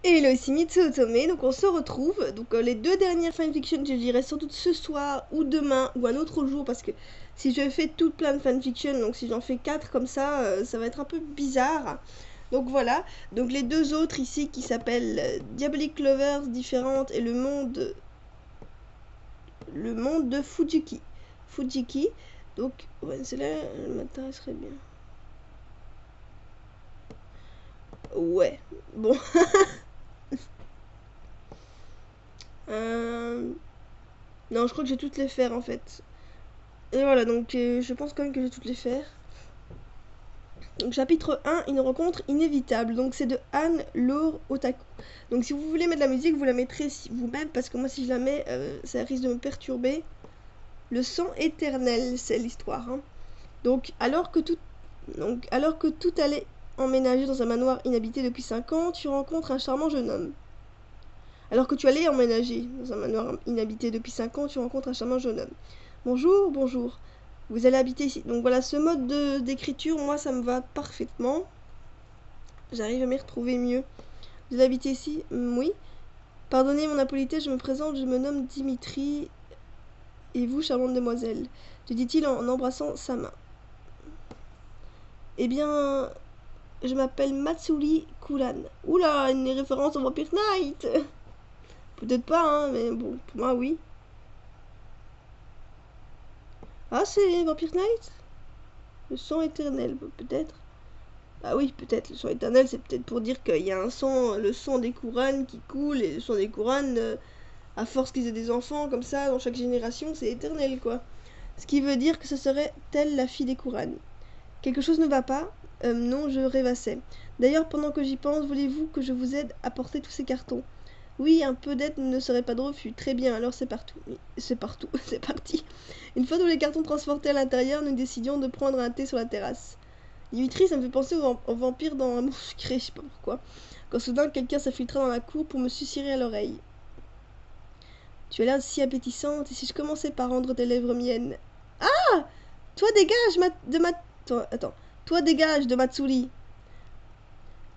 Hello, ici Mitsutome, donc on se retrouve. Donc les deux dernières fanfictions, je dirais sans doute ce soir ou demain ou un autre jour parce que si je fais toutes plein de fanfictions, donc si j'en fais 4 comme ça, ça va être un peu bizarre. Donc voilà, donc les deux autres ici qui s'appellent Diabolic Lovers différentes et le monde de Fujiki. Fujiki, donc ouais, celle-là, elle m'intéresserait bien. Ouais, bon. Non, je crois que je vais toutes les faire en fait. Et voilà, donc je pense quand même que je vais toutes les faire. Donc chapitre 1, une rencontre inévitable. Donc c'est de Anne Laure Otaku. Donc si vous voulez mettre de la musique, vous la mettrez vous-même parce que moi si je la mets, ça risque de me perturber. Le sang éternel, c'est l'histoire. Hein. Alors que tout allait emménager dans un manoir inhabité depuis 5 ans, tu rencontres un charmant jeune homme. Alors que tu allais emménager dans un manoir inhabité depuis 5 ans, tu rencontres un charmant jeune homme. Bonjour, bonjour. Vous allez habiter ici. Donc voilà, ce mode d'écriture, moi, ça me va parfaitement. J'arrive à m'y retrouver mieux. Vous allez habiter ici? Oui. Pardonnez mon impolitesse, je me présente, je me nomme Dimitri. Et vous, charmante demoiselle, te dit-il en embrassant sa main. Eh bien, je m'appelle Matsuri Kuran. Oula, une référence au Vampire Knight. Peut-être pas, hein, mais bon, pour moi, oui. Ah, c'est Vampire Knight? Le sang éternel, peut-être. Ah oui, peut-être, le sang éternel, c'est peut-être pour dire qu'il y a un sang, le sang des couronnes qui coule, et le sang des couronnes, à force qu'ils aient des enfants comme ça, dans chaque génération, c'est éternel, quoi. Ce qui veut dire que ce serait telle la fille des couronnes. Quelque chose ne va pas? Non, je rêvassais. D'ailleurs, pendant que j'y pense, voulez-vous que je vous aide à porter tous ces cartons? Oui, un peu d'aide ne serait pas de refus. Très bien, alors c'est partout. Oui, c'est partout, c'est parti. Une fois tous les cartons transportés à l'intérieur, nous décidions de prendre un thé sur la terrasse. Dimitri, ça me fait penser au vampire dans un secret, je sais pas pourquoi. Quand soudain quelqu'un s'infiltra dans la cour pour me susurrer à l'oreille. Tu as l'air si appétissante, et si je commençais par rendre tes lèvres miennes? Ah! Toi dégage de ma... Attends. Toi dégage de Matsuri.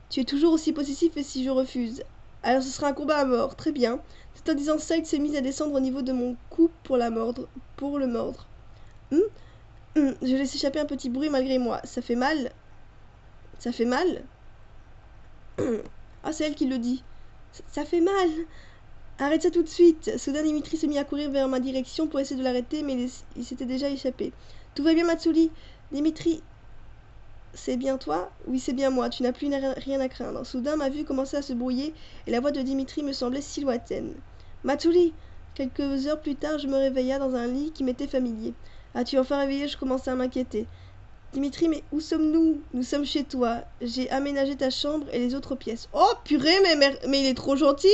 Tu es toujours aussi possessif et si je refuse. Alors ce sera un combat à mort, très bien. Tout en disant ça, il s'est mis à descendre au niveau de mon cou pour la mordre. Pour le mordre. Je laisse échapper un petit bruit malgré moi. Ça fait mal? Ça fait mal? Ah, c'est elle qui le dit. Ça fait mal! Arrête ça tout de suite! Soudain, Dimitri se mit à courir vers ma direction pour essayer de l'arrêter, mais il s'était déjà échappé. Tout va bien, Matsuri? Dimitri, c'est bien toi? Oui, c'est bien moi, tu n'as plus rien à craindre. Soudain, ma vue commençait à se brouiller et la voix de Dimitri me semblait si lointaine. Matsuri! Quelques heures plus tard, je me réveilla dans un lit qui m'était familier. As-tu enfin réveillé? Je commençais à m'inquiéter. Dimitri, mais où sommes-nous? Nous sommes chez toi. J'ai aménagé ta chambre et les autres pièces. Oh, purée, mais il est trop gentil!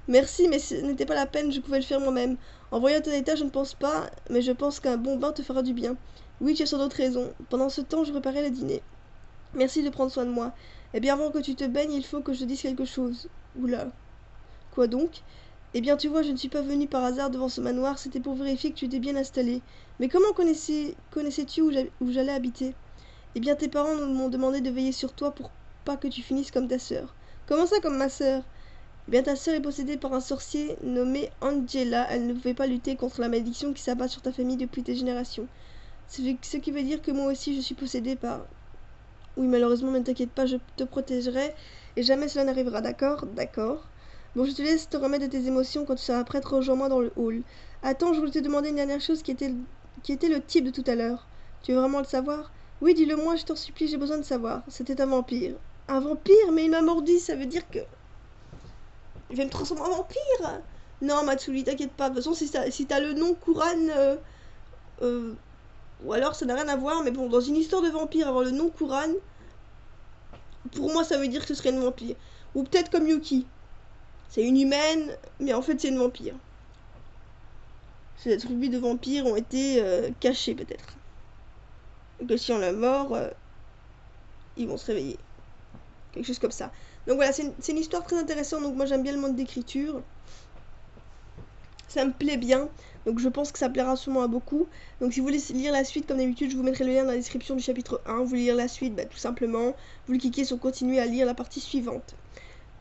Merci, mais ce n'était pas la peine, je pouvais le faire moi-même. En voyant ton état, je ne pense pas, mais je pense qu'un bon bain te fera du bien. Oui, tu as sans doute raison. Pendant ce temps, je préparais le dîner. Merci de prendre soin de moi. Eh bien, avant que tu te baignes, il faut que je te dise quelque chose. Oula. Quoi donc? Eh bien, tu vois, je ne suis pas venue par hasard devant ce manoir, c'était pour vérifier que tu étais bien installé. Mais comment connaissais-tu où j'allais habiter? Eh bien, tes parents m'ont demandé de veiller sur toi pour pas que tu finisses comme ta sœur. Comment ça, comme ma sœur? Eh bien, ta sœur est possédée par un sorcier nommé Angela. Elle ne pouvait pas lutter contre la malédiction qui s'abat sur ta famille depuis des générations. Ce qui veut dire que moi aussi, je suis possédée par... Oui, malheureusement, ne t'inquiète pas, je te protégerai et jamais cela n'arrivera, d'accord? D'accord. Bon, je te laisse te remettre de tes émotions quand tu seras prête, rejoins-moi dans le hall. Attends, je voulais te demander une dernière chose qui était le type de tout à l'heure. Tu veux vraiment le savoir? Oui, dis-le moi, je t'en supplie, j'ai besoin de savoir. C'était un vampire. Un vampire? Mais il m'a mordu, ça veut dire que... Il va me transformer en vampire? Non, Matsuri, t'inquiète pas. De toute façon, si t'as le nom Kuran, euh, ou alors ça n'a rien à voir, mais bon, dans une histoire de vampire, avoir le nom Kuran, pour moi, ça veut dire que ce serait une vampire. Ou peut-être comme Yuki. C'est une humaine, mais en fait, c'est une vampire. Ces attributs de vampires ont été cachés, peut-être. Que si on la mort, ils vont se réveiller. Quelque chose comme ça. Donc voilà, c'est une histoire très intéressante. Donc moi, j'aime bien le mode d'écriture. Ça me plaît bien, donc je pense que ça plaira sûrement à beaucoup. Donc si vous voulez lire la suite, comme d'habitude, je vous mettrai le lien dans la description du chapitre 1. Vous voulez lire la suite, tout simplement, vous cliquez sur continuer à lire la partie suivante.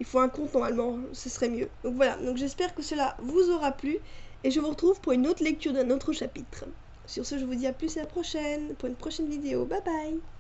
Il faut un compte normalement, ce serait mieux. Donc voilà, donc j'espère que cela vous aura plu. Et je vous retrouve pour une autre lecture d'un autre chapitre. Sur ce, je vous dis à plus et à la prochaine, pour une prochaine vidéo. Bye bye!